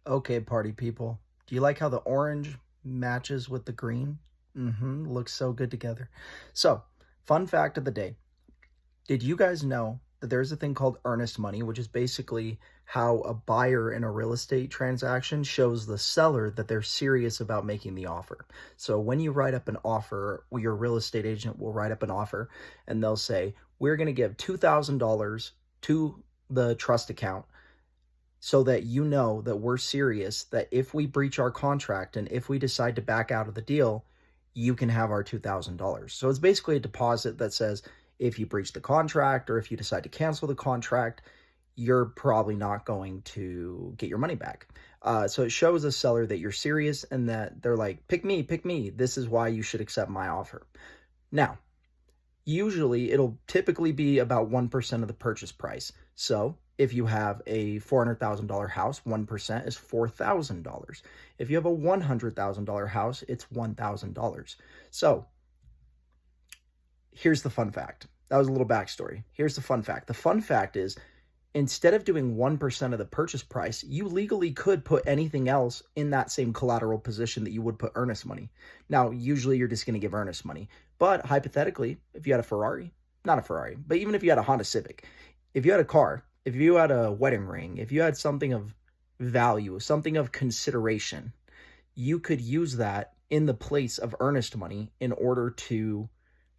Okay, party people. Do you like how the orange matches with the green? Looks so good together. So, fun fact of the day. Did you guys know that there's a thing called earnest money, which is basically how a buyer in a real estate transaction shows the seller that they're serious about making the offer? So, when you write up an offer, your real estate agent will write up an offer and they'll say, we're going to give $2,000 to the trust account so that you know that we're serious, that if we breach our contract and if we decide to back out of the deal, you can have our $2,000. So it's basically a deposit that says if you breach the contract or if you decide to cancel the contract, you're probably not going to get your money back. So it shows a seller that you're serious and that they're like, pick me, pick me. This is why you should accept my offer. Now, usually it'll typically be about 1% of the purchase price. So if you have a $400,000 house, 1% is $4,000. If you have a $100,000 house, it's $1,000. So here's the fun fact. That was a little backstory. Here's the fun fact. The fun fact is instead of doing 1% of the purchase price, you legally could put anything else in that same collateral position that you would put earnest money. Now, usually you're just going to give earnest money. But hypothetically, if you had a Ferrari, not a Ferrari, but even if you had a Honda Civic, if you had a car, if you had a wedding ring, if you had something of value, something of consideration, you could use that in the place of earnest money in order to,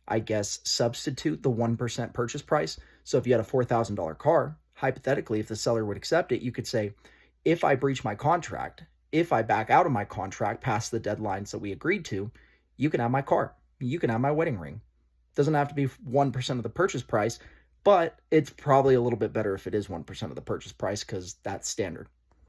I guess, substitute the 1% purchase price. So if you had a $4,000 car, hypothetically, if the seller would accept it, you could say, if I breach my contract, if I back out of my contract past the deadlines that we agreed to, you can have my car. You can have my wedding ring. Doesn't have to be 1% of the purchase price, but it's probably a little bit better if it is 1% of the purchase price because that's standard.